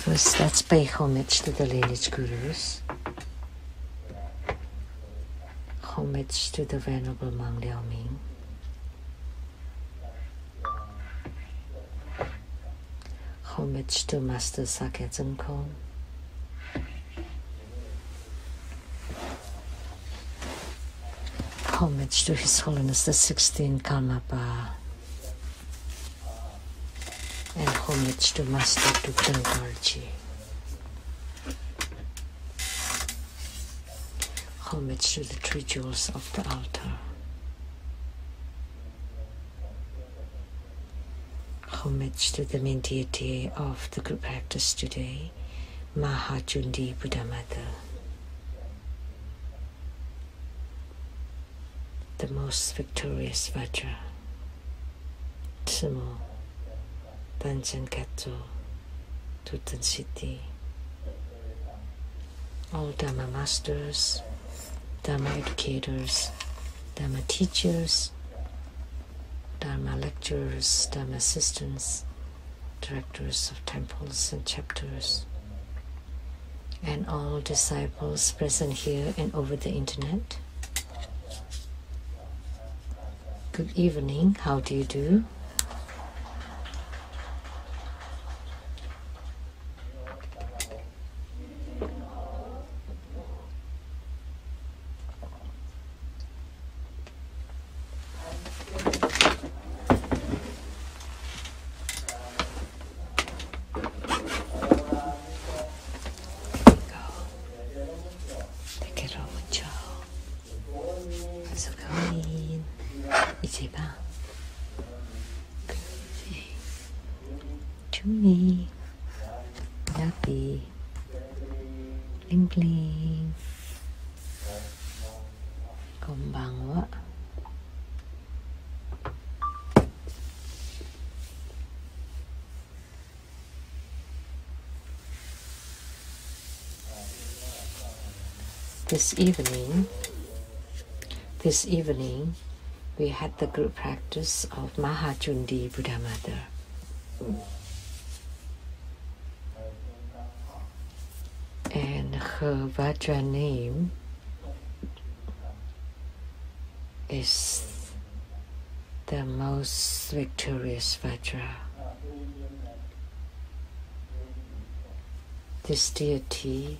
First, let's pay homage to the lineage gurus. Homage to the Venerable Monk Liao Ming. Homage to Master Sakya Zenkong. Homage to His Holiness the 16th Karmapa. And homage to Master Dukden Garji. Homage to the three jewels of the altar. Homage to the main deity of the group practice today, Cundi Buddha Mother, the most victorious Vajra, Tsumo, Danchen Katso, Tutan City, all Dharma masters, Dharma educators, Dharma teachers, Dharma lecturers, Dharma assistants, directors of temples and chapters, and all disciples present here and over the internet. Good evening, how do you do? Chumi, Yapi, Bling Bling, Konbanwa. This evening, we had the group practice of Cundi Buddha Mother. And her Vajra name is the most victorious Vajra. This deity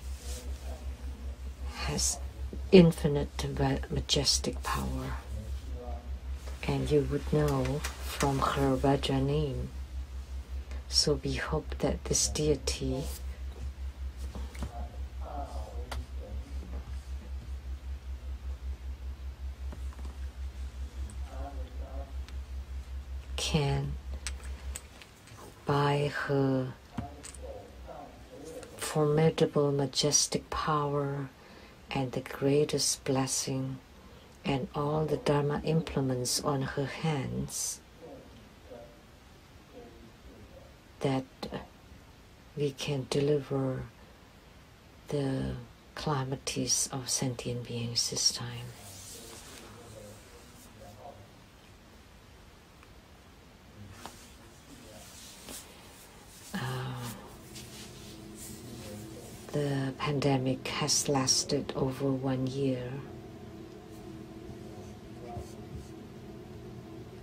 has infinite majestic power, and you would know from her Vajra name. So we hope that this deity can, by her formidable majestic power and the greatest blessing and all the Dharma implements on her hands, that we can deliver the calamities of sentient beings this time. The pandemic has lasted over 1 year.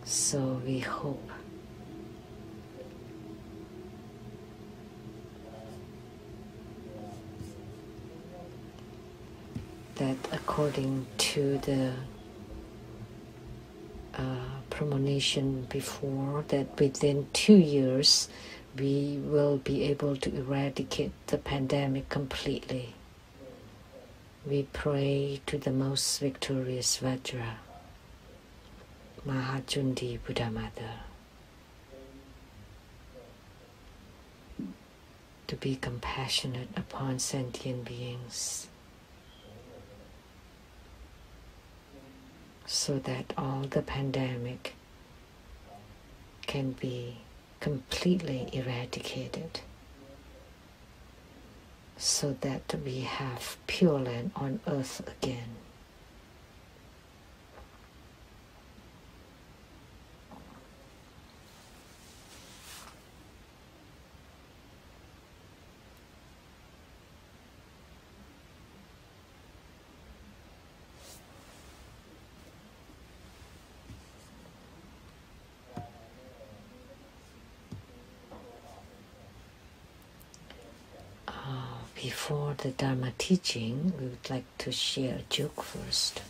So we hope that according to the premonition before, that within 2 years we will be able to eradicate the pandemic completely. We pray to the most victorious Vajra, Cundi Buddha Mother, to be compassionate upon sentient beings, so that all the pandemic can be completely eradicated, so that we have pure land on earth again. before the Dharma teaching, we would like to share a joke first.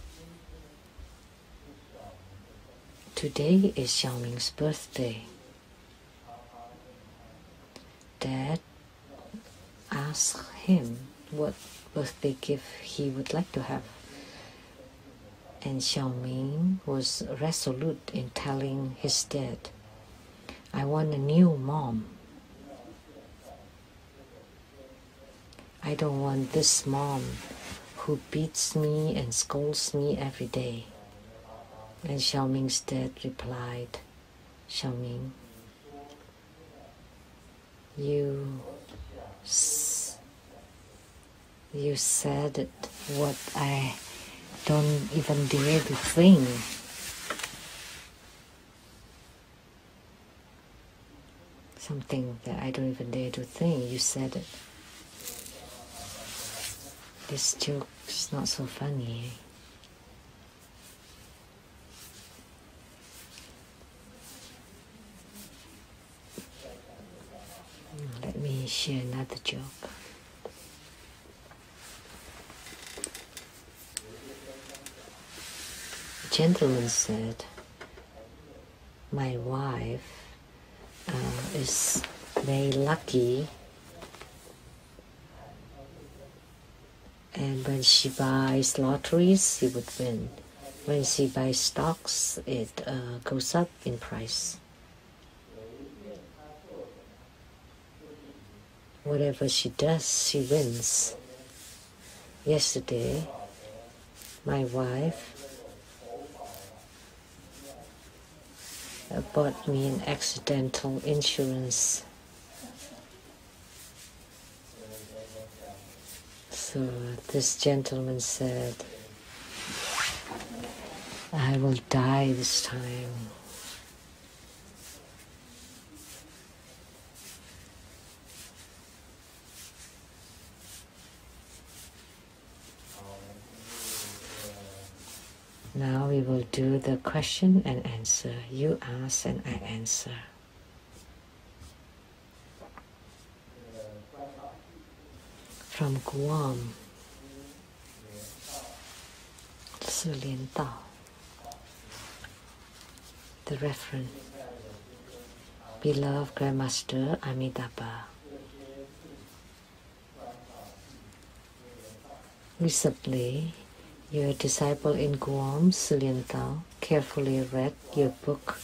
Today is Xiaoming's birthday. Dad asked him what birthday gift he would like to have. And Xiaoming was resolute in telling his dad, I want a new mom. I don't want this mom who beats me and scolds me every day. And Xiaoming's dad replied, Xiaoming, you said what I don't even dare to think. Something that I don't even dare to think. You said it. This joke is not so funny. Let me share another joke. A gentleman said, my wife is very lucky, and when she buys lotteries, she would win. When she buys stocks, it goes up in price. Whatever she does, she wins. Yesterday, my wife bought me an accidental insurance. So this gentleman said, I will die this time. Now we will do the question and answer. You ask and I answer. From Guam, Lian Sheng. The reference. Beloved Grandmaster Amitabha, recently, your disciple in Guam, Lian Sheng, carefully read your book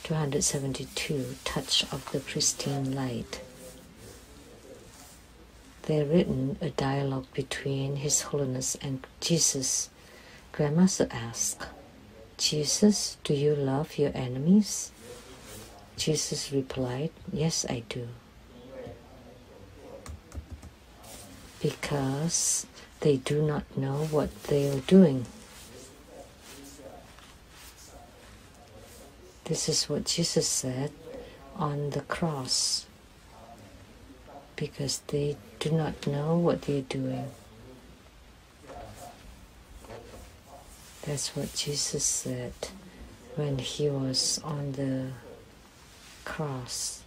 272, Touch of the Pristine Light. There written a dialogue between His Holiness and Jesus. Grandmaster asked, Jesus, do you love your enemies? Jesus replied, yes, I do. Because they do not know what they are doing. This is what Jesus said on the cross. Because they do not know what they are doing. That's what Jesus said when he was on the cross.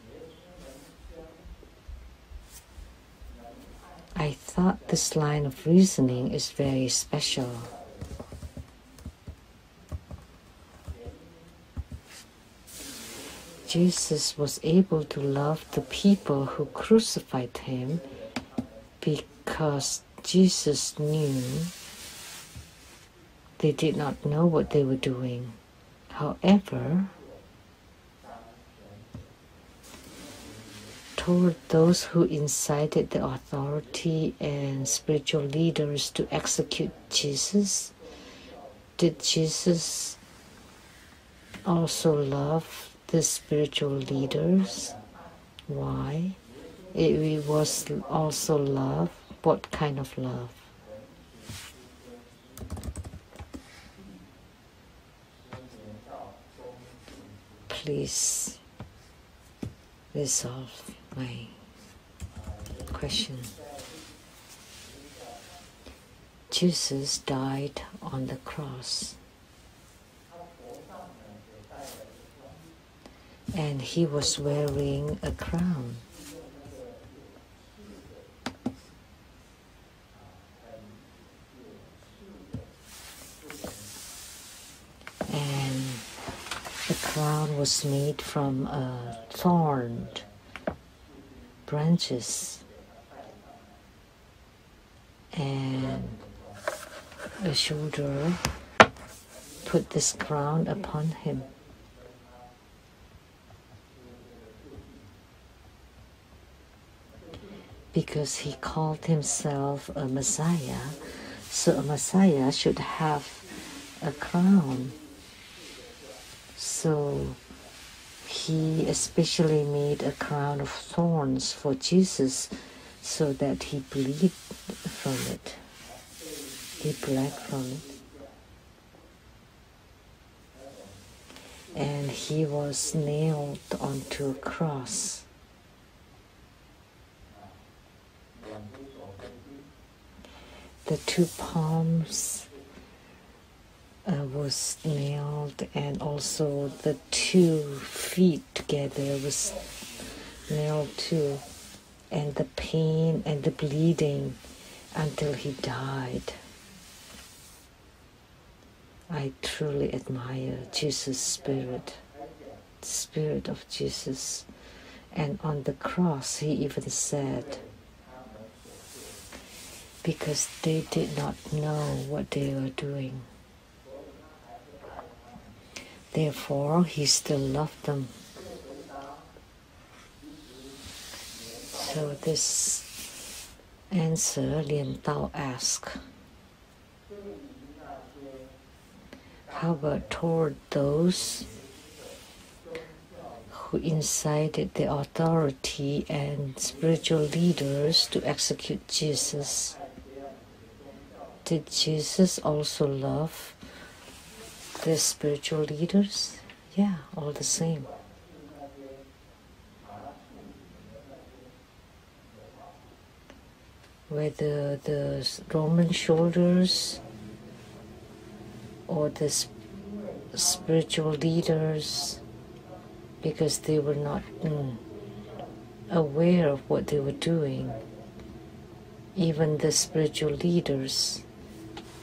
I thought this line of reasoning is very special. Jesus was able to love the people who crucified him because Jesus knew they did not know what they were doing. However, toward those who incited the authority and spiritual leaders to execute Jesus, did Jesus also love the spiritual leaders? Why? It was also love. What kind of love? Please resolve my question. Jesus died on the cross, and he was wearing a crown. The crown was made from thorn branches, and a soldier put this crown upon him. Because he called himself a Messiah, so a Messiah should have a crown. So he especially made a crown of thorns for Jesus so that he bleed from it. He bled from it. And he was nailed onto a cross. The two palms was nailed, and also the 2 feet together was nailed too, and the pain and the bleeding until he died. I truly admire Jesus' spirit, the spirit of Jesus. And on the cross he even said, because they did not know what they were doing. Therefore, he still loved them. So this answer, Lian Tao asked, how about toward those who incited the authority and spiritual leaders to execute Jesus? Did Jesus also love the spiritual leaders? Yeah, all the same. Whether the Roman soldiers or the spiritual leaders, because they were not aware of what they were doing. Even the spiritual leaders,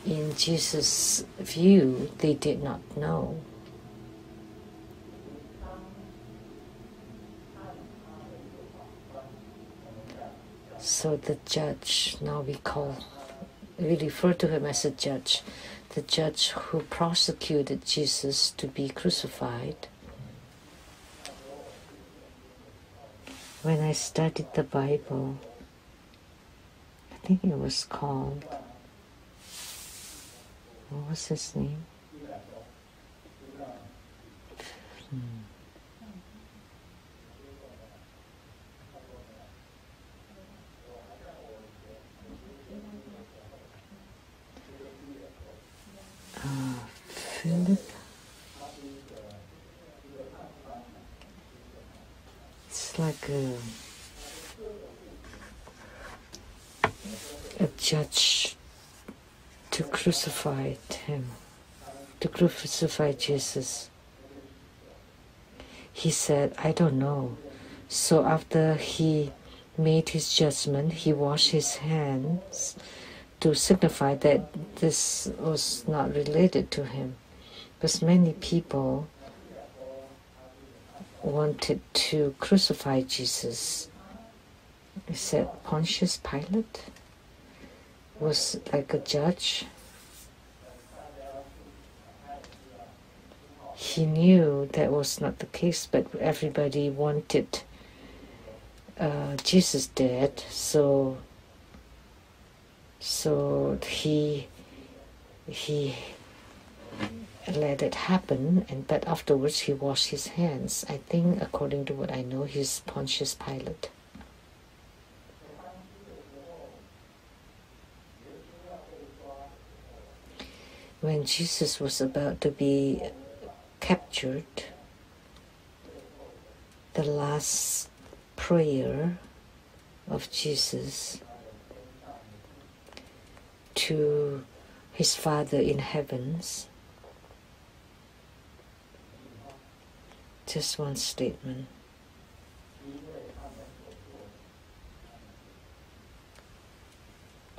in Jesus' view, they did not know. So the judge, now we refer to him as a judge, the judge who prosecuted Jesus to be crucified. When I studied the Bible, I think it was called, what was his name? Philip? It's like a judge to crucify him, to crucify Jesus. He said, I don't know. So after he made his judgment, he washed his hands to signify that this was not related to him. Because many people wanted to crucify Jesus. He said Pontius Pilate was like a judge. He knew that was not the case, but everybody wanted Jesus dead, so he let it happen, but afterwards he washed his hands. I think, according to what I know, he's Pontius Pilate. When Jesus was about to be captured, the last prayer of Jesus to his Father in heavens, just one statement.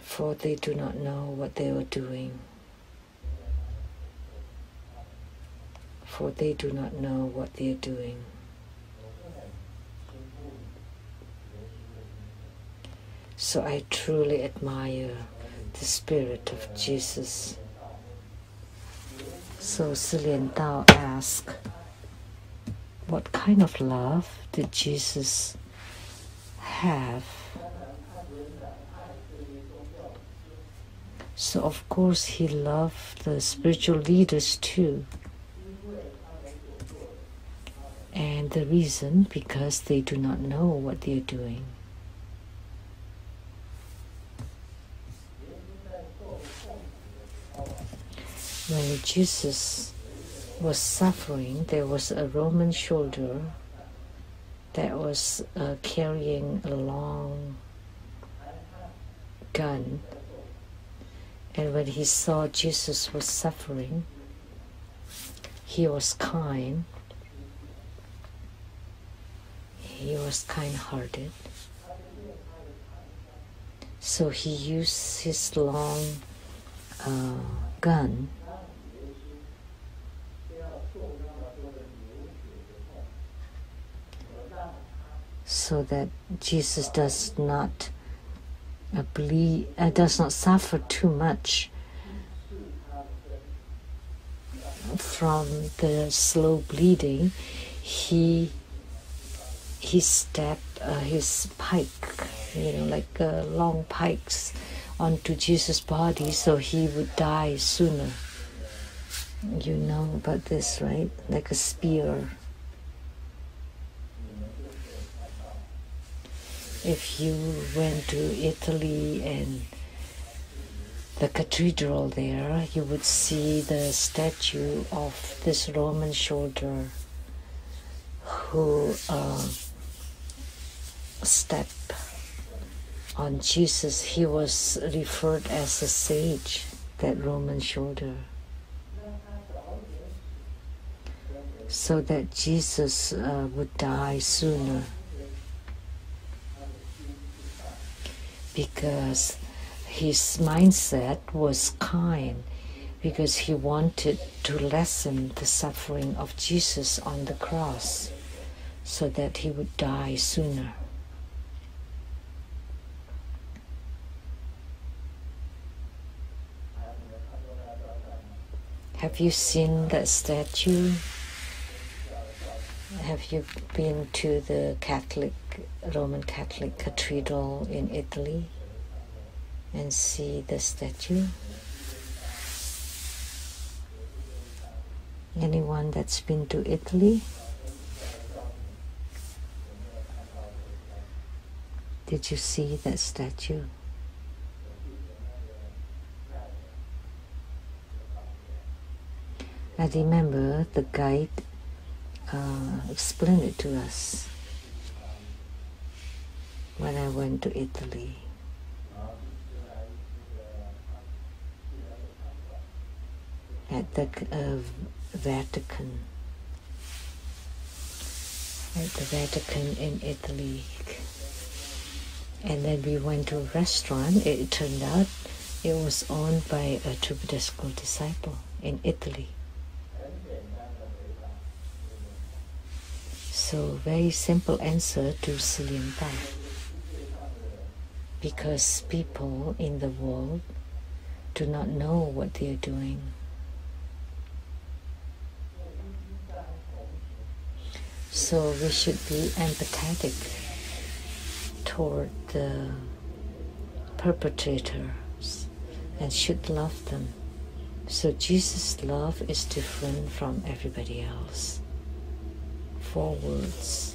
For they do not know what they are doing. for they do not know what they are doing. So I truly admire the spirit of Jesus. So Lian Dao asked, what kind of love did Jesus have? So of course he loved the spiritual leaders too. And the reason, because they do not know what they are doing. When Jesus was suffering, there was a Roman soldier that was carrying a long gun. And when he saw Jesus was suffering, he was kind. He was kind-hearted. So he used his long gun so that Jesus does not does not suffer too much from the slow bleeding. He stabbed his pike, like long pikes, onto Jesus' body, so he would die sooner. You know about this, right? Like a spear. If you went to Italy and the cathedral there, you would see the statue of this Roman soldier who stepped on Jesus. He was referred as a sage, that Roman soldier, so that Jesus would die sooner, because his mindset was kind, because he wanted to lessen the suffering of Jesus on the cross so that he would die sooner. Have you seen that statue? Have you been to the Roman Catholic cathedral in Italy and see the statue? Anyone that's been to Italy? Did you see that statue? I remember the guide explained it to us when I went to Italy. At the Vatican. At the Vatican in Italy. And then we went to a restaurant. It turned out it was owned by a Troubadour school disciple in Italy. So very simple answer to Lian Dao. Because people in the world do not know what they are doing. So we should be empathetic toward the perpetrators and should love them. So Jesus' love is different from everybody else. 4 words.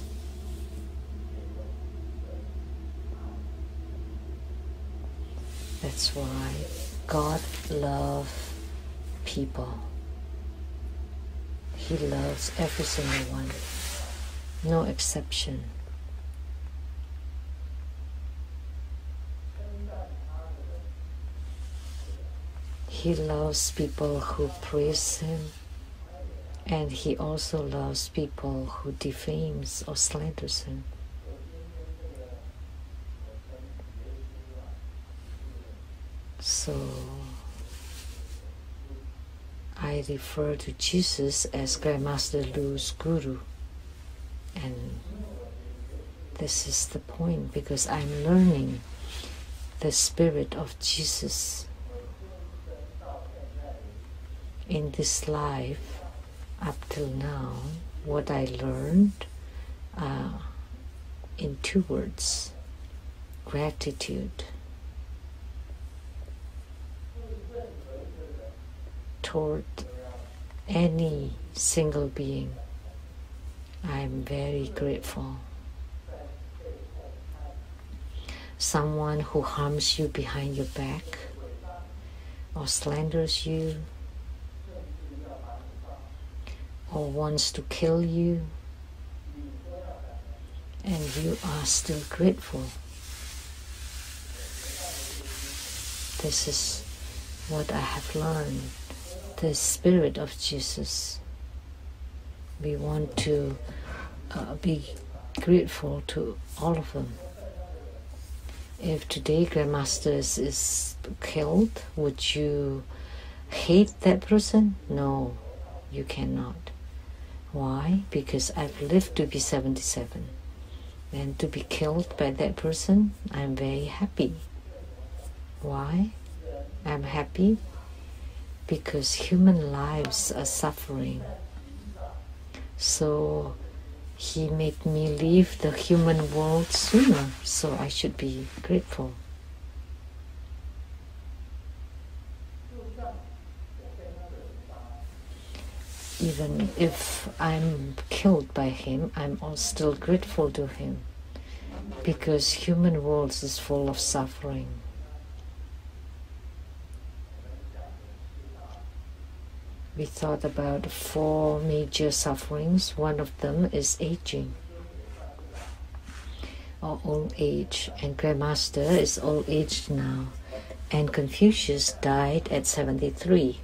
That's why God loves people. He loves every single one. No exception. He loves people who praise Him, and He also loves people who defames or slanders Him. So I I refer to Jesus as Grandmaster Lu's Guru. And this is the point, because I'm learning the spirit of Jesus in this life. Up till now, what I learned in 2 words: gratitude toward any single being. I'm very grateful. Someone who harms you behind your back or slanders you or wants to kill you, and you are still grateful. This is what I have learned, the spirit of Jesus. We want to be grateful to all of them. If today Grandmaster is killed, would you hate that person? No, you cannot. Why? Because I've lived to be 77. And to be killed by that person, I'm very happy. Why? I'm happy because human lives are suffering. So he made me leave the human world sooner, so I should be grateful. Even if I'm killed by him, I'm still grateful to him, because human world is full of suffering. We thought about 4 major sufferings. One of them is aging or old age, and Grandmaster is old aged now, and Confucius died at 73.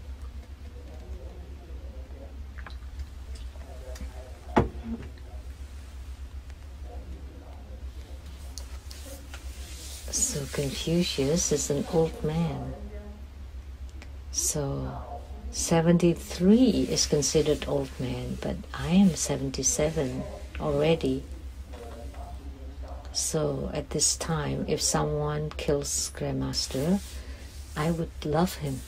So Confucius is an old man. So 73 is considered old man, but I am 77 already. So at this time, if someone kills Grandmaster, I would love him,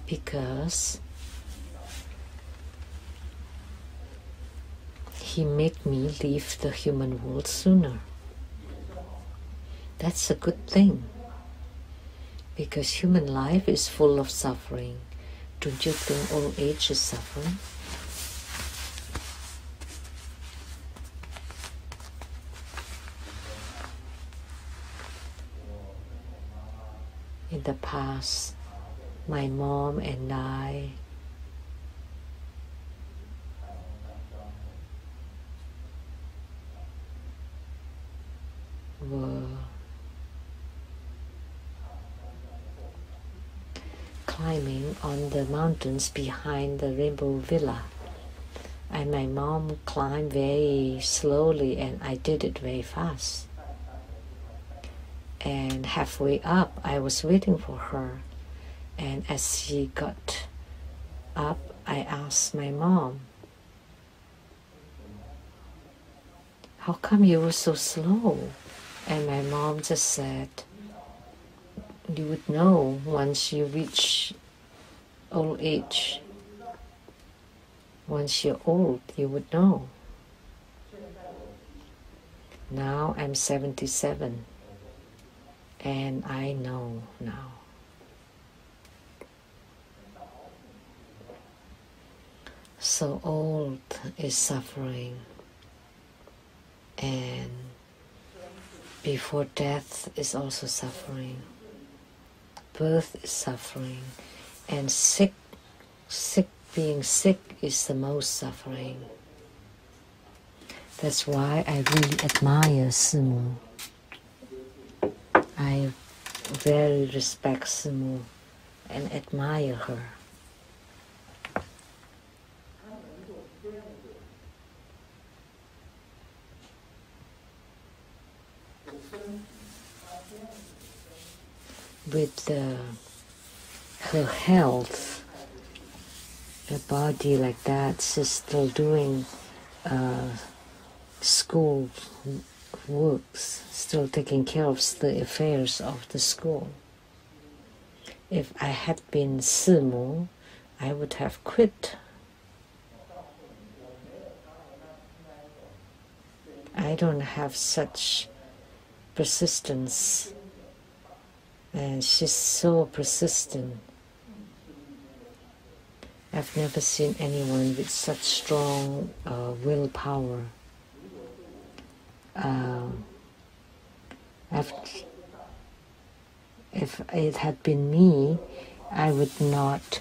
because he made me leave the human world sooner. That's a good thing, because human life is full of suffering. Don't you think old age is suffering? In the past, my mom and I were climbing on the mountains behind the Rainbow Villa, and my mom climbed very slowly and I did it very fast. And halfway up, I was waiting for her, and as she got up, I asked my mom, "How come you were so slow?" And my mom just said, "You would know once you reach old age. Once you're old, you would know." Now I'm 77, and I know now. So old is suffering, and before death is also suffering. Birth is suffering, and being sick is the most suffering. That's why I really admire Simu. I very respect Simu and admire her. With her health a body like that is still doing school works, still taking care of the affairs of the school. If I had been Simu, I would have quit. I don't have such persistence, and she's so persistent. I've never seen anyone with such strong willpower. If it had been me, I would not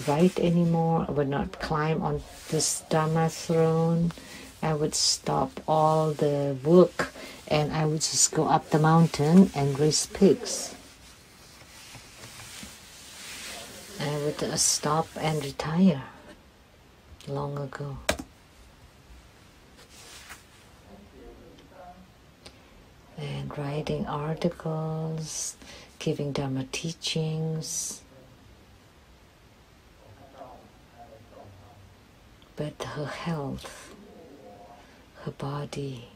write anymore. I would not climb on this Dharma throne. I would stop all the work and I would just go up the mountain and raise pigs. I would stop and retire long ago. And writing articles, giving Dharma teachings. But her health, her body,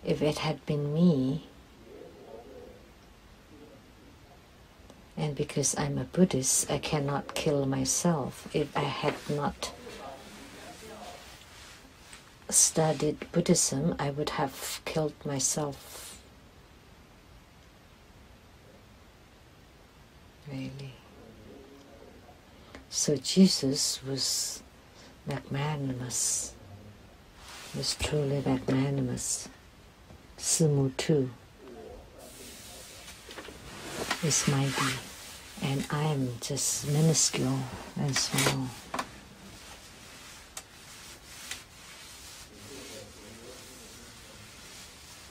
if it had been me, and because I'm a Buddhist, I cannot kill myself. If I had not studied Buddhism, I would have killed myself. Really. So Jesus was magnanimous, was truly magnanimous. Simu too is mighty, and I am just minuscule and small.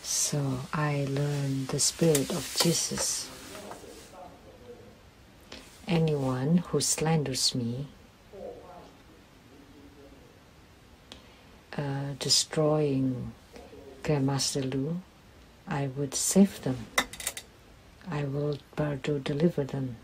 So I learned the spirit of Jesus. Anyone who slanders me, destroying Grandmaster Lu, I would save them. I will to deliver them.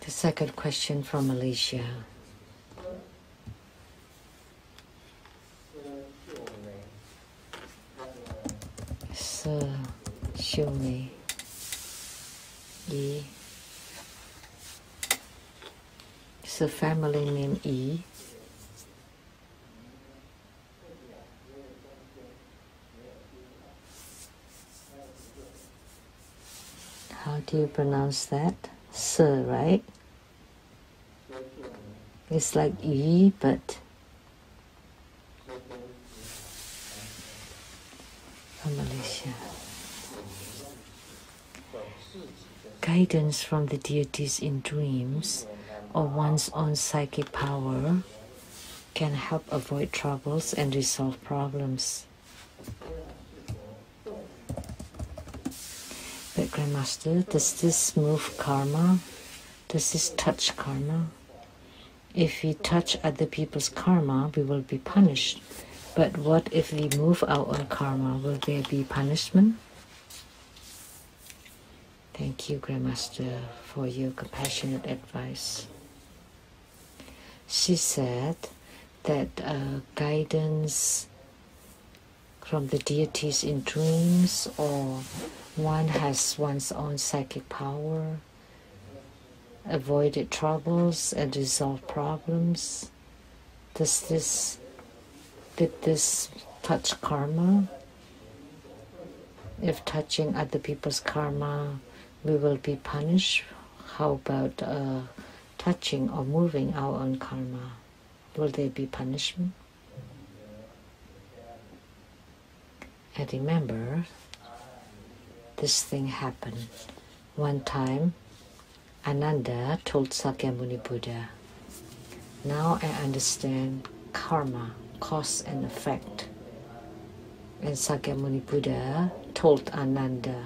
The second question from Malaysia. Show me. Yi. It's a family name Yi. How do you pronounce that? Sir, right? It's like Yi, but from Malaysia. Guidance from the deities in dreams or one's own psychic power can help avoid troubles and resolve problems. But Grandmaster, does this move karma? Does this touch karma? If we touch other people's karma, we will be punished. But what if we move our own karma? Will there be punishment? Thank you, Grandmaster, for your compassionate advice. She said that guidance from the deities in dreams, or one has one's own psychic power, avoided troubles and resolve problems. Did this touch karma? If touching other people's karma, we will be punished. How about touching or moving our own karma? Will there be punishment? And remember, this thing happened. One time, Ananda told Sakyamuni Buddha, now I understand karma, cause and effect. And Sakyamuni Buddha told Ananda,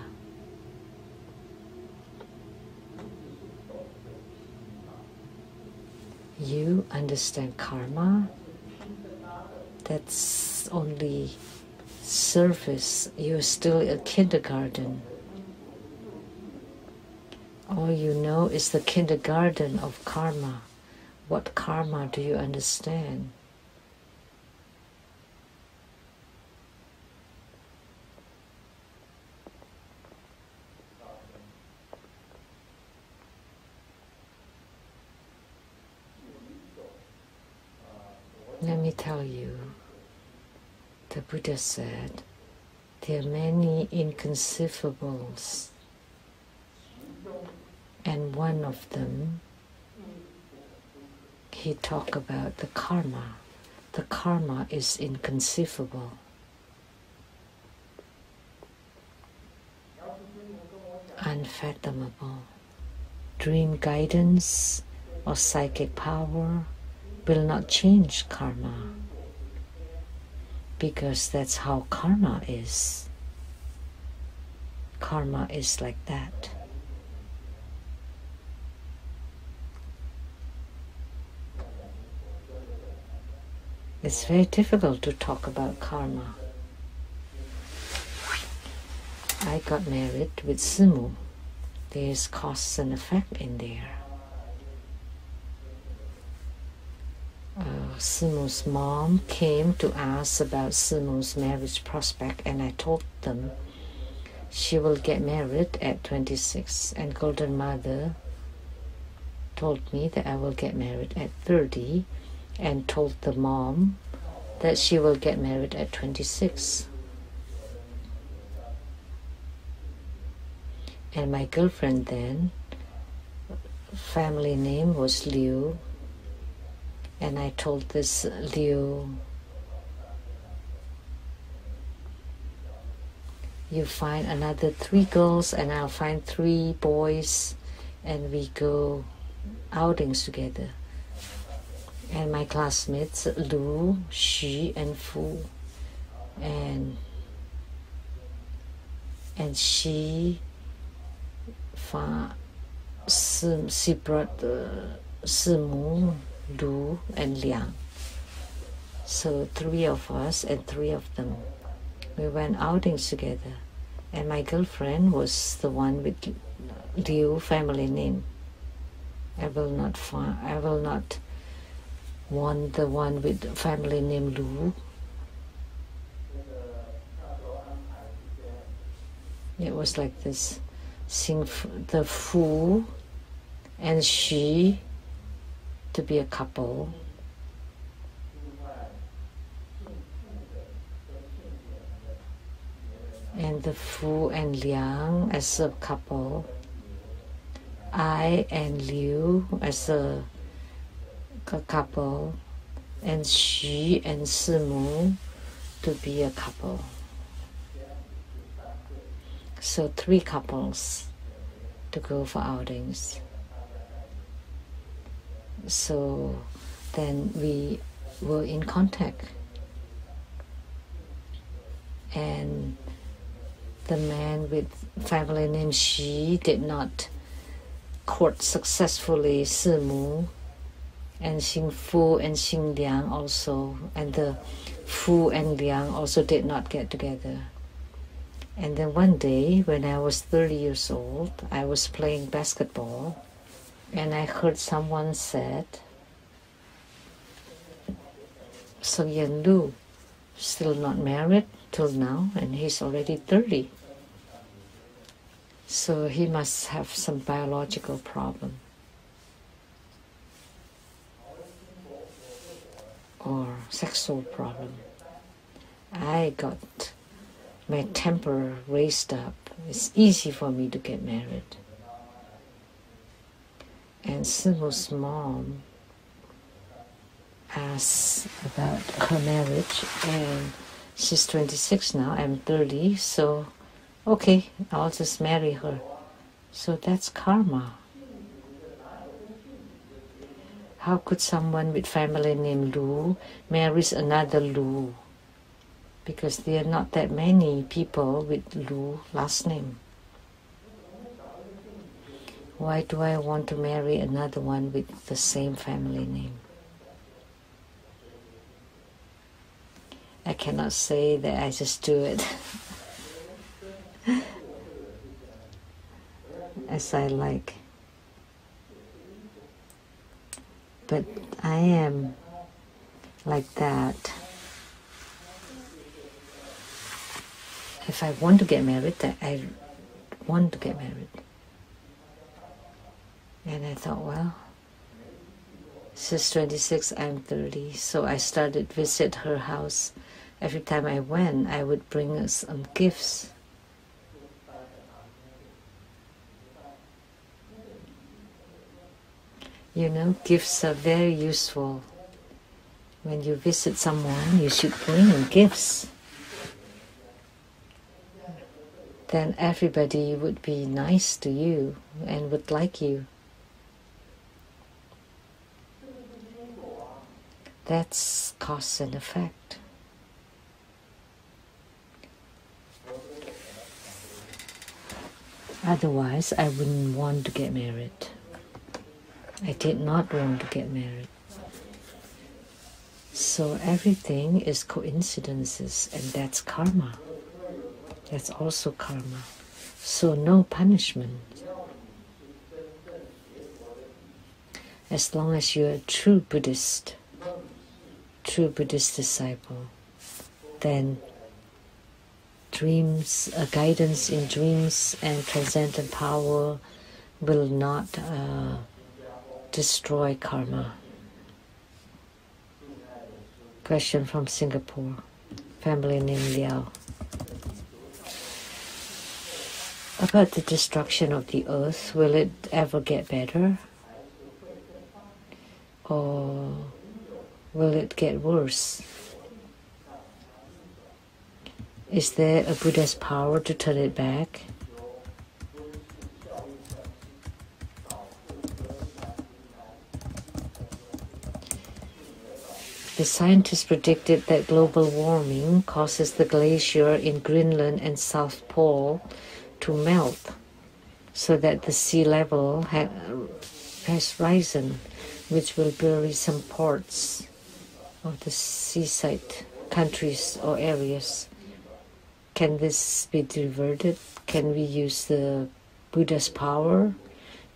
you understand karma, That's only surface. You're still a kindergarten. All you know is the kindergarten of karma. What karma do you understand? Let me tell you, the Buddha said, there are many inconceivables, and one of them, he talked about the karma. The karma is inconceivable. Unfathomable. Dream guidance or psychic power will not change karma, because that's how karma is. Karma is like that. It's very difficult to talk about karma. I got married with Simu. There's cause and effect in there. Simu's mom came to ask about Simu's marriage prospect, and I told them she will get married at 26, and Golden Mother told me that I will get married at 30, and told the mom that she will get married at 26. And my girlfriend then, family name was Liu, and I told this Liu, you find another 3 girls and I'll find 3 boys, and we go outings together. And my classmates, Lu, Xu, and Fu, and she brought Simu, Lu, and Liang. So 3 of us and 3 of them. We went outings together, and my girlfriend was the one with Liu family name. I will not want the one with family name Lu. It was like this. The Fu and Xu to be a couple, and the Fu and Liang as a couple, I and Liu as a couple, and Xu and Simu to be a couple. So 3 couples to go for outings. So then we were in contact, and the man with family name Xi did not court successfully Simu, and Xing Fu and Xing Liang also, and the Fu and Liang also did not get together. And then one day, when I was 30 years old, I was playing basketball, and I heard someone said, so Yan Lu, still not married till now, and he's already 30. So he must have some biological problem, or sexual problem. I got my temper raised up. It's easy for me to get married. And Simu's mom asked about her marriage, and she's 26 now, I'm 30, so okay, I'll just marry her. So that's karma. How could someone with family name Lu marries another Lu? Because there are not that many people with Lu last name. Why do I want to marry another one with the same family name? I cannot say that I just do it as I like. But I am like that. If I want to get married, I want to get married. And I thought, well, she's 26, I'm 30, so I started visit her house. Every time I went, I would bring her some gifts. You know, gifts are very useful. When you visit someone, you should bring gifts. Then everybody would be nice to you and would like you. That's cause and effect. Otherwise, I wouldn't want to get married. I did not want to get married. So everything is coincidences, and that's karma. That's also karma. So no punishment. As long as you're a true Buddhist disciple, then dreams, guidance in dreams and transcendent power will not destroy karma. Question from Singapore, family name Liao. About the destruction of the earth, will it ever get better? Or will it get worse? Is there a Buddha's power to turn it back? The scientists predicted that global warming causes the glacier in Greenland and South Pole to melt, so that the sea level has risen, which will bury some parts of the seaside countries or areas. Can this be diverted? Can we use the Buddha's power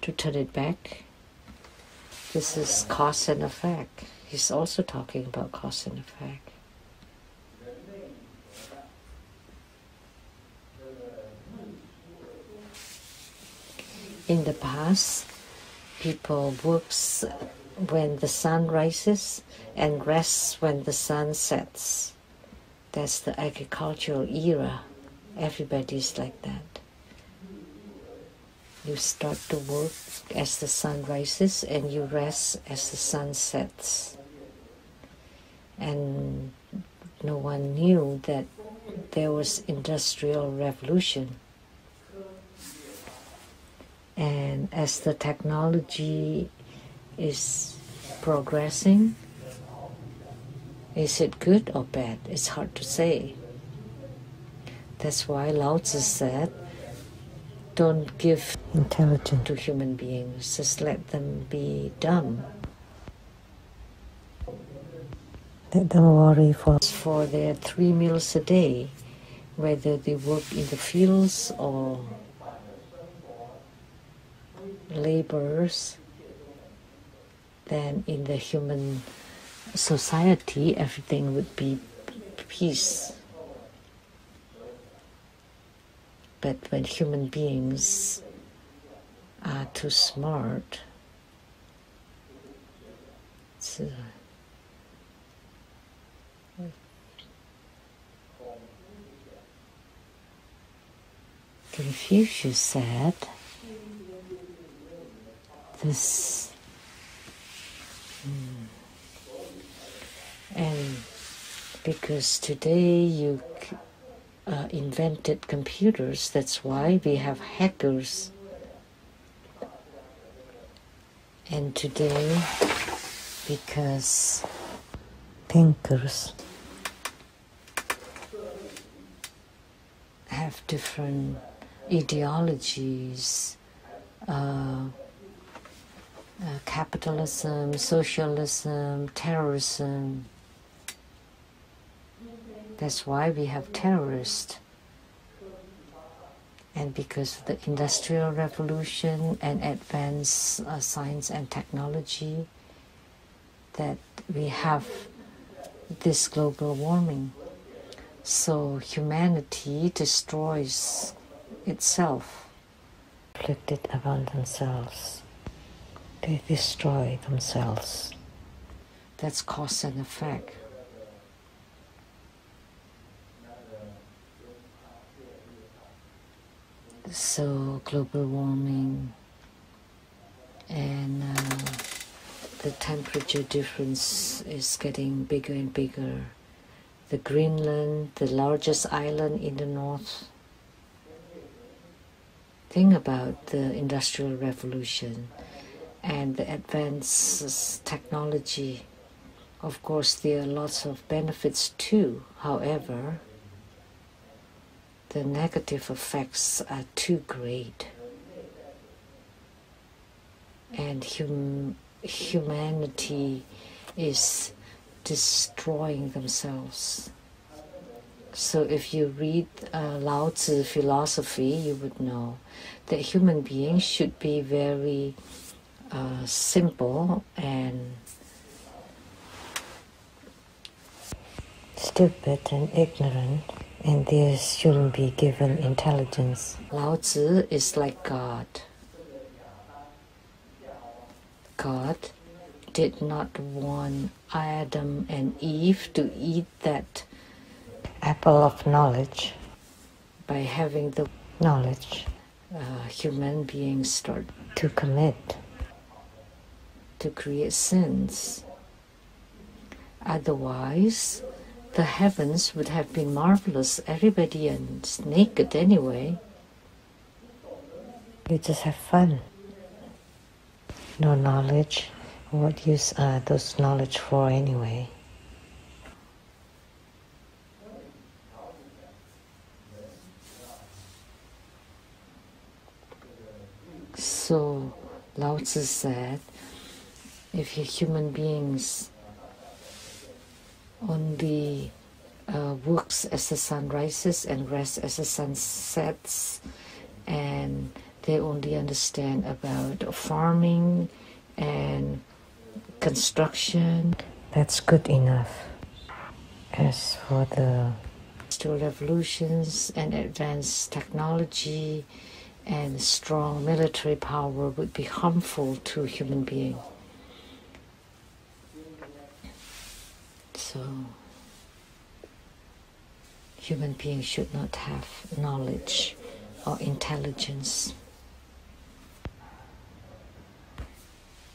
to turn it back? This is cause and effect. He's also talking about cause and effect. In the past, people works when the sun rises and rests when the sun sets. That's the agricultural era. Everybody's like that. You start to work as the sun rises and you rest as the sun sets. And no one knew that there was industrial revolution. And as the technology is progressing, is it good or bad? It's hard to say. That's why Lao Tzu said, don't give intelligence to human beings, just let them be dumb. Let them worry for their 3 meals a day, whether they work in the fields or laborers. Then in the human society, everything would be peace. But when human beings are too smart, Confucius said this, and because today you invented computers, that's why we have hackers. And today, because thinkers have different ideologies, capitalism, socialism, terrorism, That's why we have terrorists. And because of the Industrial Revolution and advanced science and technology, that we have this global warming. So humanity destroys itself. Inflicted upon themselves. They destroy themselves. That's cause and effect. So global warming and the temperature difference is getting bigger and bigger. The Greenland, the largest island in the north. Think about the Industrial Revolution and the advanced technology. Of course, there are lots of benefits too. However, the negative effects are too great. And humanity is destroying themselves. So if you read Lao Tzu philosophy, you would know that human beings should be very simple and stupid and ignorant, and they shouldn't be given intelligence. Lao Tzu is like God. God did not want Adam and Eve to eat that apple of knowledge. By having the knowledge, human beings start to commit, to create sins. Otherwise, the heavens would have been marvelous. Everybody is naked anyway. We just have fun. No knowledge. What use are those knowledge for anyway? So Lao Tzu said, if you human beings only works as the sun rises and rest as the sun sets, and they only understand about farming and construction, that's good enough. As for the industrial revolutions and advanced technology and strong military power would be harmful to human beings. So human beings should not have knowledge or intelligence.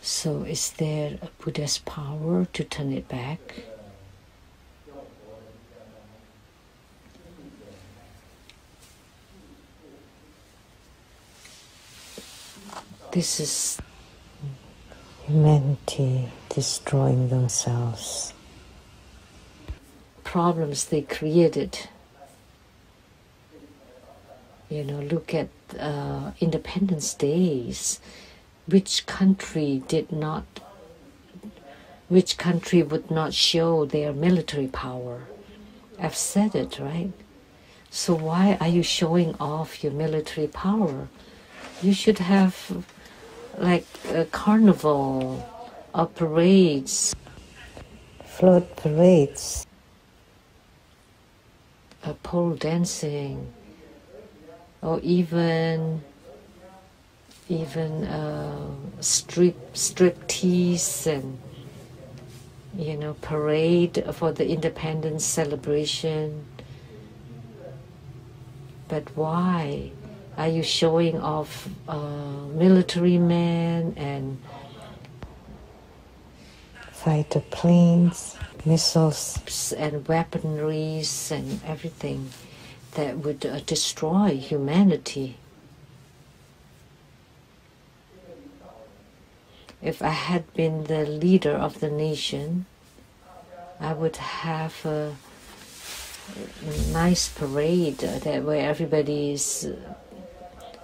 So is there a Buddha's power to turn it back? This is humanity destroying themselves. Problems they created. You know, look at Independence Days. Which country would not show their military power? I've said it, right? So why are you showing off your military power? You should have like a carnival or parades. Float parades. Pole dancing. Or even strip tease and parade for the independence celebration. But why are you showing off military men and fighter planes, missiles and weaponries and everything that would destroy humanity? If I had been the leader of the nation, I would have a nice parade where everybody is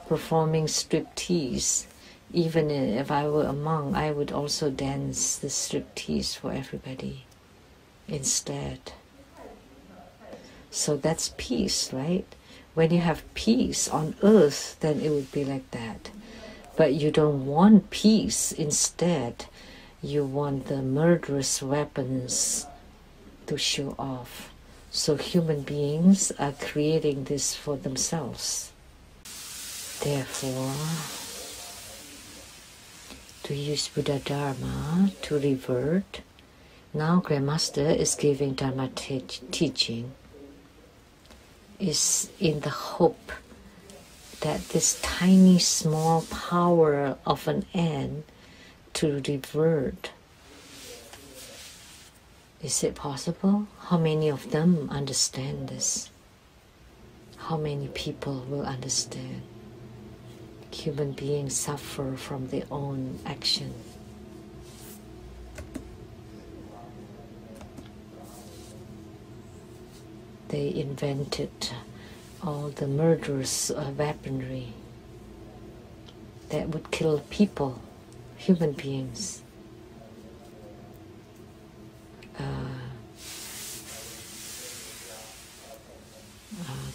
performing striptease. Even if I were a monk, I would also dance the striptease for everybody instead. So that's peace, right? When you have peace on earth, then it would be like that. But you don't want peace. Instead, you want the murderous weapons to show off. So human beings are creating this for themselves. Therefore, to use Buddha Dharma to revert, now Grandmaster is giving Dharma teaching, is in the hope that this tiny small power of an ant to revert. Is it possible? How many of them understand this? How many people will understand? Human beings suffer from their own action. They invented all the murderous weaponry that would kill people, human beings.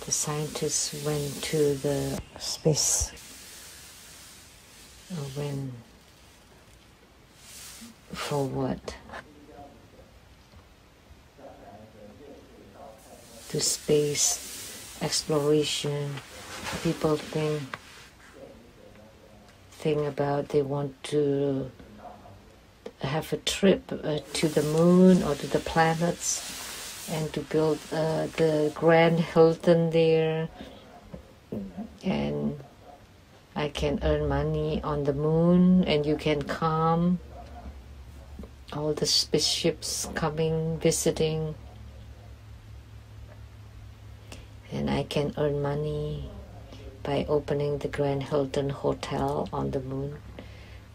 The scientists went to the space for what? To space exploration. People think about they want to have a trip to the moon or to the planets and to build the Grand Hilton there, and I can earn money on the moon and you can come, all the spaceships coming, visiting, and I can earn money by opening the Grand Hilton Hotel on the moon.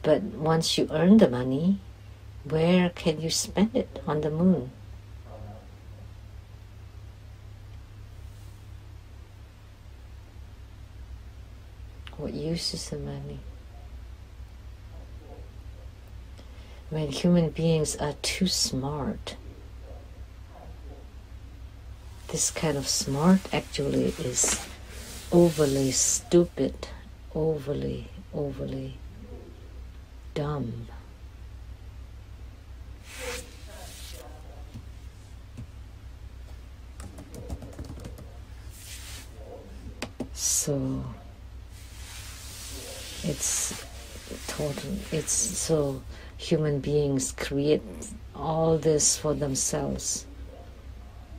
But once you earn the money, where can you spend it on the moon? What use is the money? When human beings are too smart, this kind of smart actually is overly stupid, overly dumb. So so human beings create all this for themselves,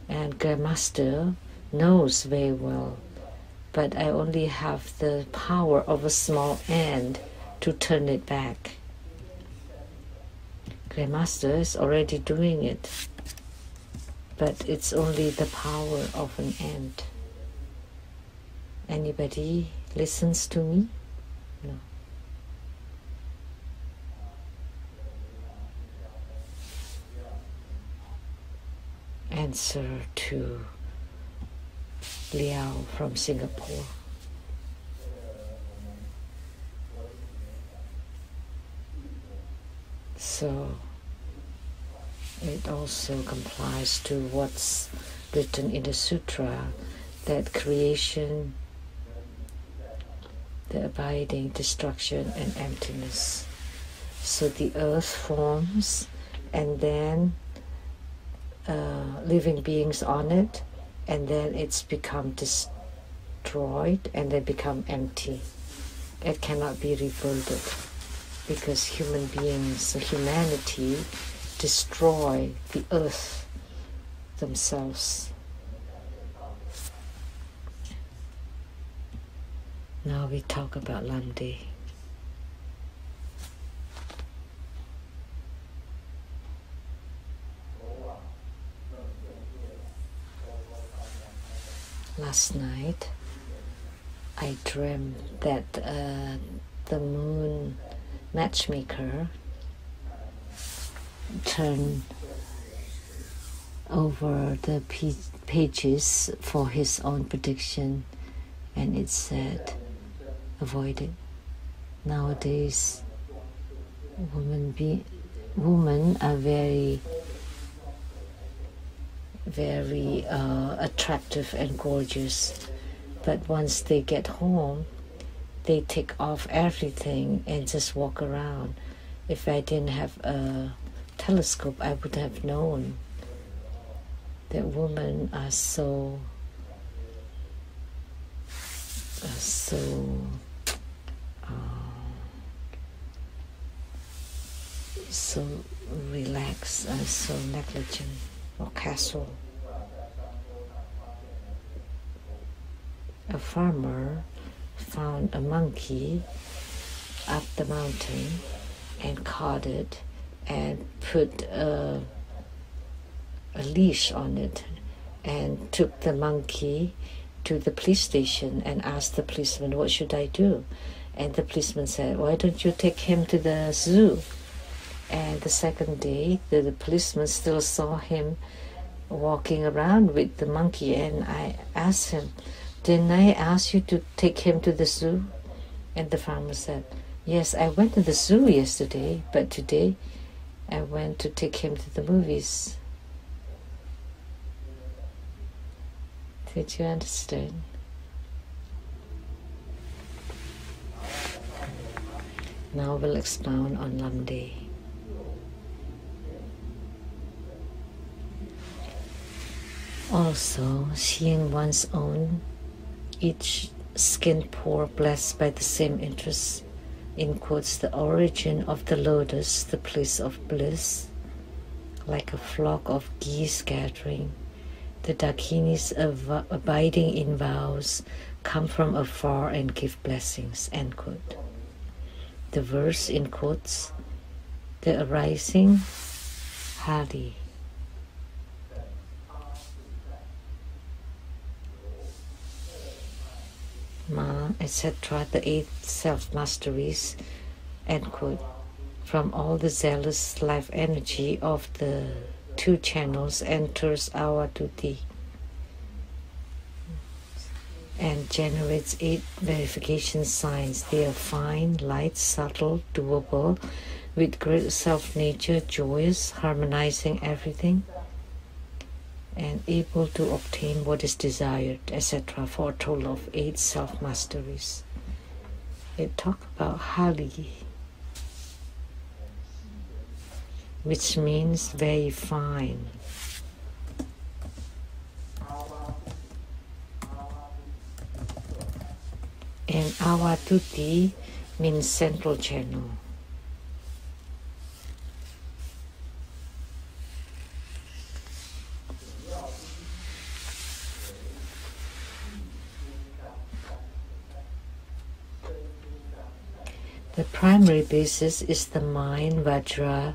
and Grandmaster knows very well, but I only have the power of a small ant to turn it back. Grandmaster is already doing it, but it's only the power of an ant. Anybody listens to me? No. Answer to Liao from Singapore. So it also complies to what's written in the sutra, that creation, the abiding, destruction and emptiness. So the earth forms, and then living beings on it, and then it's become destroyed and then become empty. It cannot be reverted because human beings, humanity, destroy the earth themselves. Now we talk about Lamdre. Last night, I dreamt that the moon matchmaker turned over the pages for his own prediction, and it said, avoid it. Nowadays, women are very very attractive and gorgeous. But once they get home, they take off everything and just walk around. If I didn't have a telescope, I would have known that women are so relaxed and so negligent or casual. A farmer found a monkey up the mountain and caught it and put a leash on it and took the monkey to the police station and asked the policeman, what should I do? And the policeman said, why don't you take him to the zoo? And the second day, the policeman still saw him walking around with the monkey, and I asked him, didn't I ask you to take him to the zoo? And the farmer said, yes, I went to the zoo yesterday, but today I went to take him to the movies. Did you understand? Now we'll expound on Lamdre. Also, seeing one's own, each skin pore blessed by the same interest, in quotes, the origin of the lotus, the place of bliss, like a flock of geese gathering, the dakinis abiding in vows come from afar and give blessings, end quote. The verse in quotes, the arising, Hari. Ma, etc., the 8 self-masteries, end quote, from all the zealous life energy of the 2 channels enters our duty and generates 8 verification signs. They are fine, light, subtle, doable, with great self-nature, joyous, harmonizing everything, and able to obtain what is desired, etc., for a total of 8 self-masteries. It talks about Hari, which means very fine. And Awatuti means central channel. The primary basis is the mind, Vajra,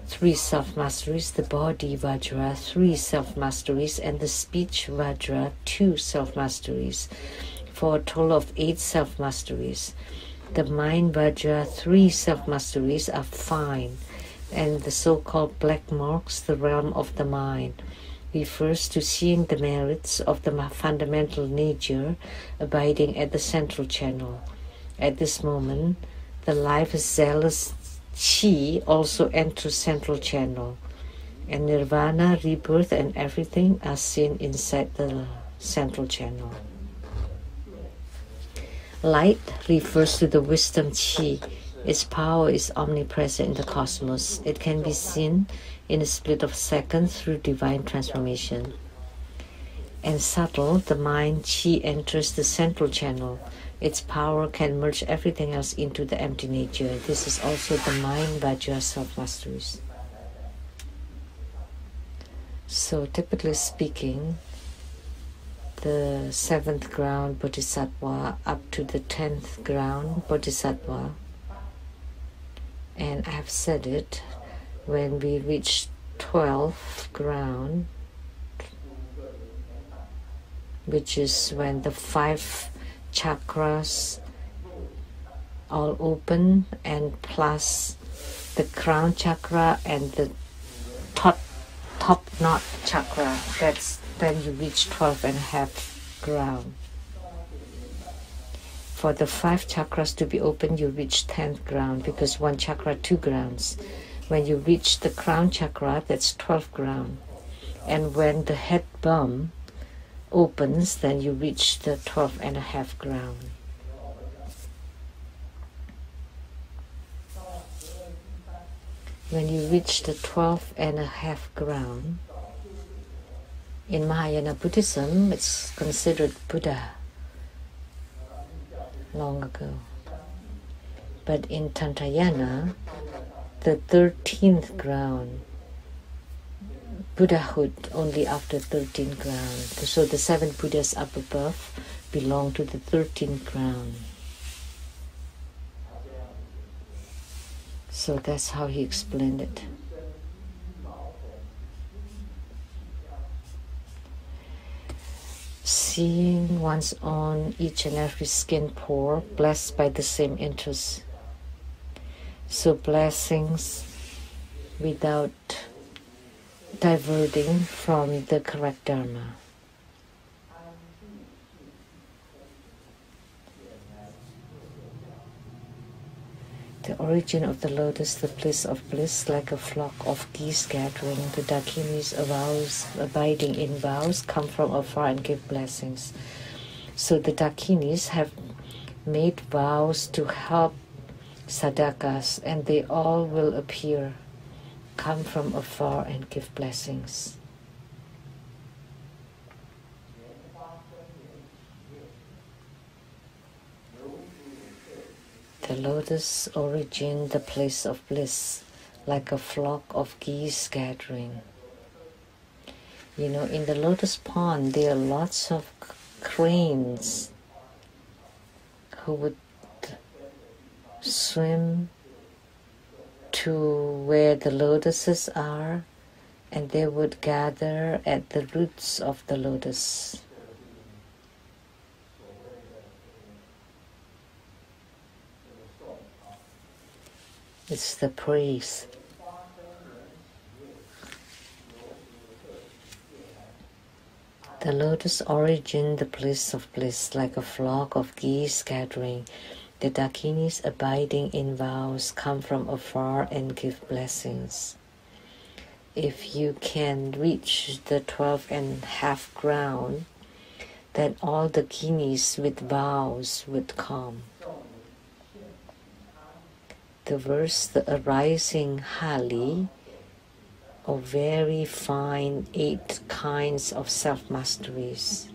3 self-masteries, the body, Vajra, 3 self-masteries, and the speech, Vajra, 2 self-masteries, for a total of 8 self-masteries. The mind, Vajra, 3 self-masteries are fine, and the so-called black marks, the realm of the mind, refers to seeing the merits of the fundamental nature abiding at the central channel. At this moment, the life zealous chi also enters central channel, and nirvana, rebirth, and everything are seen inside the central channel. Light refers to the wisdom chi. Its power is omnipresent in the cosmos. It can be seen in a split of seconds through divine transformation. And subtle, the mind chi enters the central channel. Its power can merge everything else into the empty nature. This is also the mind Vajra self-masteries. So typically speaking, the 7th ground Bodhisattva up to the 10th ground Bodhisattva, and I have said it, when we reach 12th ground, which is when the 5 chakras all open, and plus the crown chakra and the top knot chakra, that's then you reach 12.5 ground. For the 5 chakras to be open, you reach 10th ground, because 1 chakra 2 grounds. When you reach the crown chakra, that's 12th ground. And when the head bump opens, then you reach the 12.5 ground. When you reach the 12.5 ground, in Mahayana Buddhism, it's considered Buddha long ago. But in Tantayana, the 13th ground, Buddhahood only after 13th ground. So the 7 Buddhas up above belong to the 13th ground. So that's how he explained it. Seeing one's own each and every skin pore blessed by the same interest. So blessings without diverting from the correct Dharma. The origin of the lotus, the bliss of bliss, like a flock of geese gathering, the dakinis abiding in vows, come from afar and give blessings. So the dakinis have made vows to help sadhakas, and they all will appear, come from afar and give blessings. The lotus origin, the place of bliss, like a flock of geese gathering. You know, in the lotus pond, there are lots of cranes who would swim to where the lotuses are, and they would gather at the roots of the lotus. It's the praise. The lotus origin, the place of bliss, like a flock of geese gathering. The dakinis abiding in vows come from afar and give blessings. If you can reach the 12.5 ground, then all the dakinis with vows would come. The verse, the arising Hali, of very fine 8 kinds of self-masteries.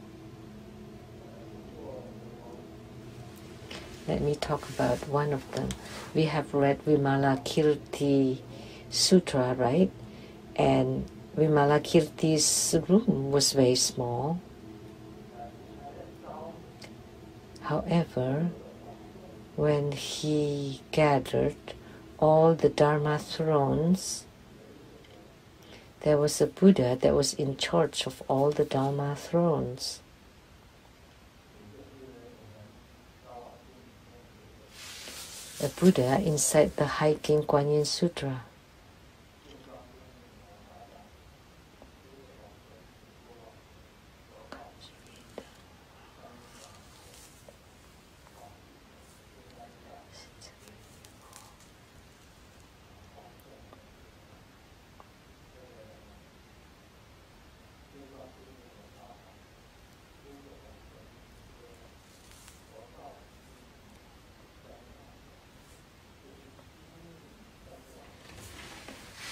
Let me talk about one of them. We have read Vimalakirti Sutra, right? And Vimalakirti's room was very small. However, when he gathered all the Dharma thrones, there was a Buddha that was in charge of all the Dharma thrones. A Buddha inside the High King Kuan Yin Sutra.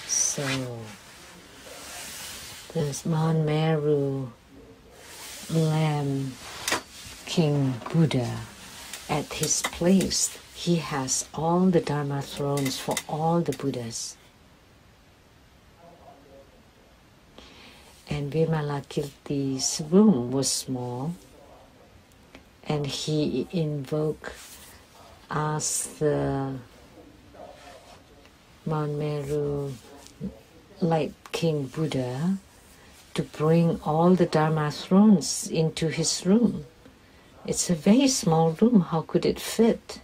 So, this Mount Meru Lamb King Buddha, at his place, he has all the Dharma thrones for all the Buddhas. And Vimalakirti's room was small, and he asked the Mount Meru Light King Buddha to bring all the Dharma thrones into his room. It's a very small room, how could it fit?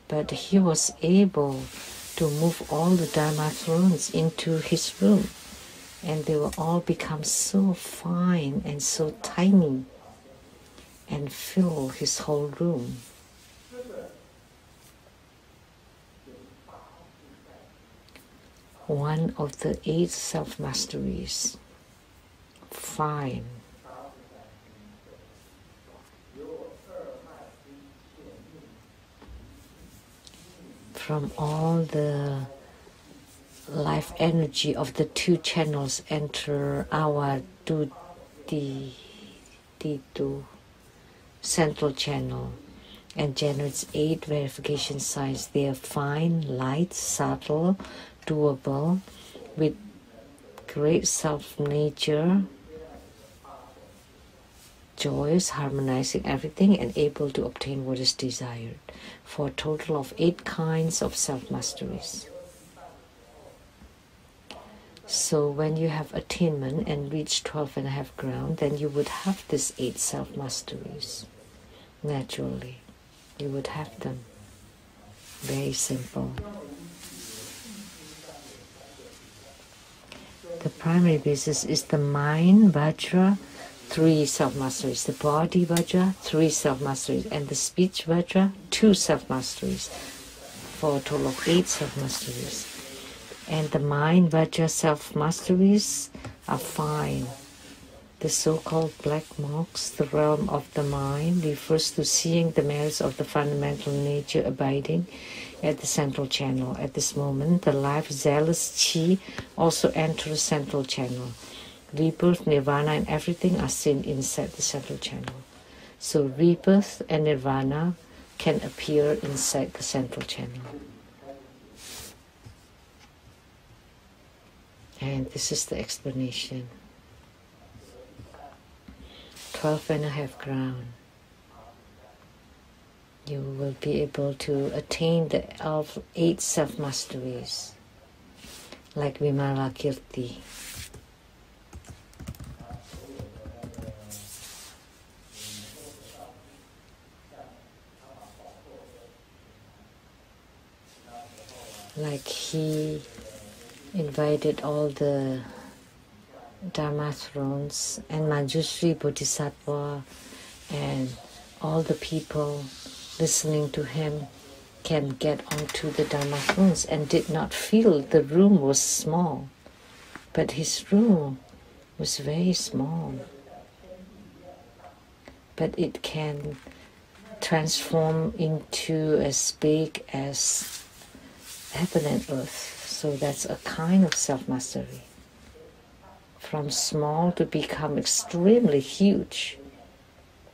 But he was able to move all the Dharma thrones into his room, and they will all become so fine and so tiny and fill his whole room. one of the 8 self-masteries. Fine. From all the life energy of the 2 channels enter our Ditu central channel and generates 8 verification signs. They are fine, light, subtle, doable, with great self-nature, joyous, harmonizing everything, and able to obtain what is desired, for a total of 8 kinds of self-masteries. So when you have attainment and reach 12.5 ground, then you would have these 8 self-masteries. Naturally, you would have them. Very simple. The primary basis is the mind, Vajra, 3 self-masteries. The body, Vajra, 3 self-masteries. And the speech, Vajra, 2 self-masteries. For a total of 8 self-masteries. And the mind, Vajra self-masteries are fine. The so-called black marks, the realm of the mind, refers to seeing the merits of the fundamental nature abiding at the central channel. At this moment, the life-zealous chi also enters the central channel. Rebirth, nirvana, and everything are seen inside the central channel. So rebirth and nirvana can appear inside the central channel. And this is the explanation. 12.5 ground. You will be able to attain the 8 self-masteries, like Vimala Kirti. Like he invited all the Dharma thrones and Manjushri Bodhisattva and all the people listening to him can get onto the Dharma thrones and did not feel the room was small. But his room was very small. But it can transform into as big as heaven and earth. So that's a kind of self-mastery. From small to become extremely huge.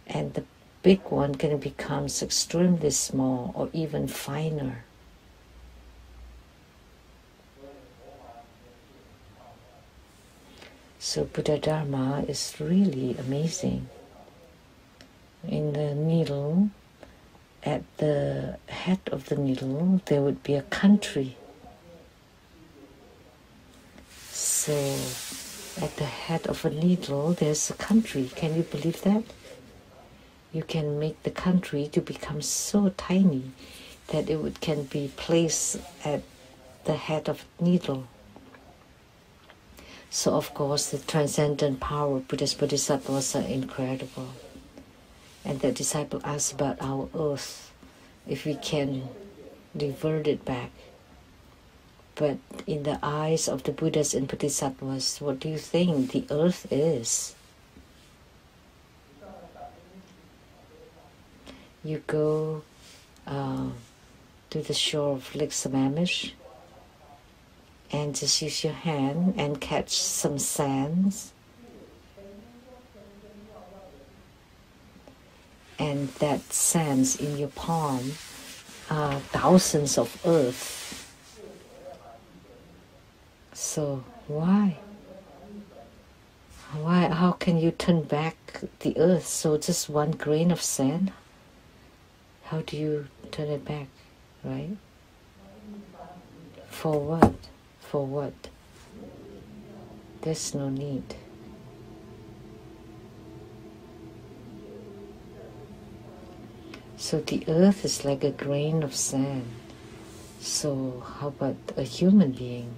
And the big one can become extremely small or even finer. So Buddha Dharma is really amazing. In the needle, at the head of the needle, there would be a country. So at the head of a needle, there's a country. Can you believe that? You can make the country to become so tiny that it can be placed at the head of a needle. So of course the transcendent power of Buddha's Bodhisattvas are incredible. And the disciple asks about our earth, if we can revert it back. But in the eyes of the Buddhas and Bodhisattvas, what do you think the earth is? You go to the shore of Lake Sammamish and just use your hand and catch some sands. And that sands in your palm are thousands of earth. So why? How can you turn back the earth? So just one grain of sand? How do you turn it back, right? For what? For what? There's no need. So the earth is like a grain of sand. So how about a human being?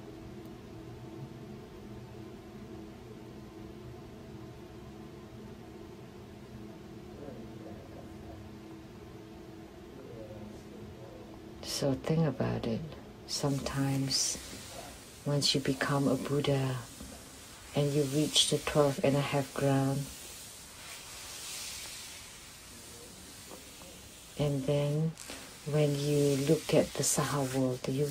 So think about it. Sometimes once you become a Buddha and you reach the 12.5 ground, and then when you look at the Saha world, you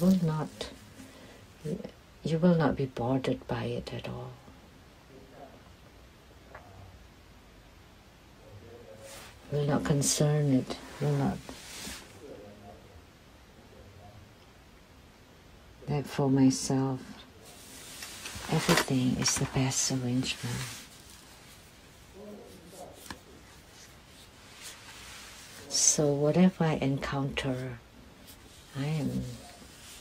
will not be bothered by it at all. Will not concern it, will not. That for myself, everything is the best arrangement. So whatever I encounter, I am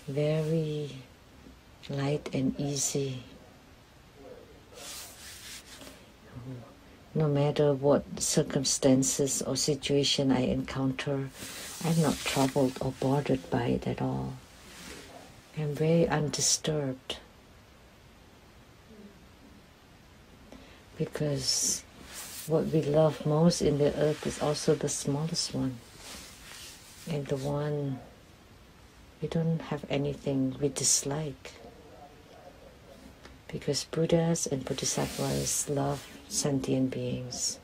very light and easy. No matter what circumstances or situation I encounter, I'm not troubled or bothered by it at all. I'm very undisturbed. Because what we love most in the earth is also the smallest one. And the one we don't have anything we dislike. Because Buddhas and Bodhisattvas love sentient beings.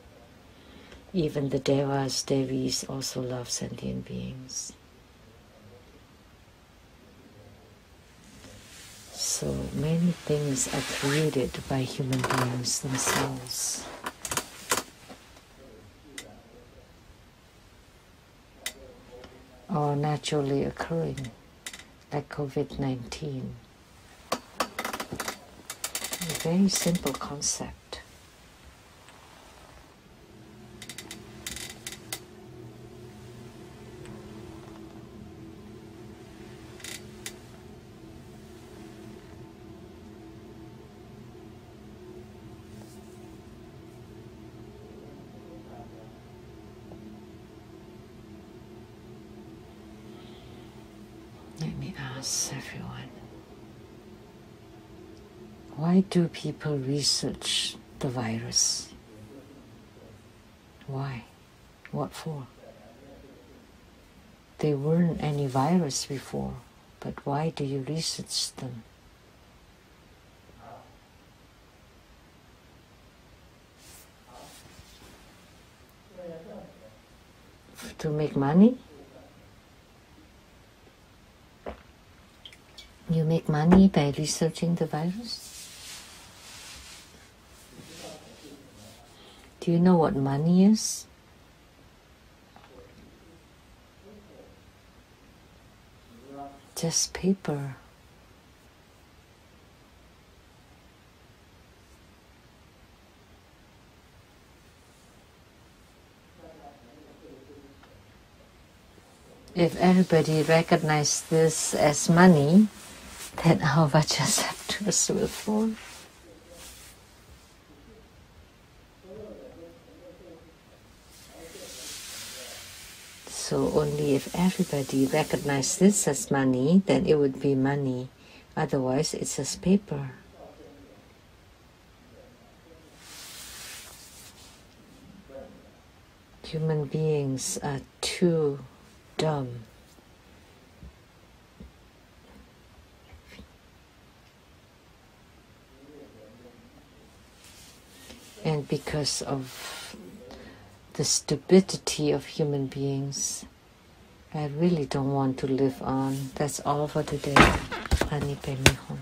Even the Devas, Devis also love sentient beings. So many things are created by human beings themselves. Or naturally occurring, like COVID-19. A very simple concept. Let me ask everyone, why do people research the virus? Why? What for? There weren't any virus before, but why do you research them? To make money? You make money by researching the virus? Do you know what money is? Just paper. If everybody recognizes this as money, then our Vajrasattras will fall. So only if everybody recognizes this as money, then it would be money. Otherwise, it's just paper. Human beings are too dumb. And because of the stupidity of human beings, I really don't want to live on. That's all for today. Ani Pe Mi Ho.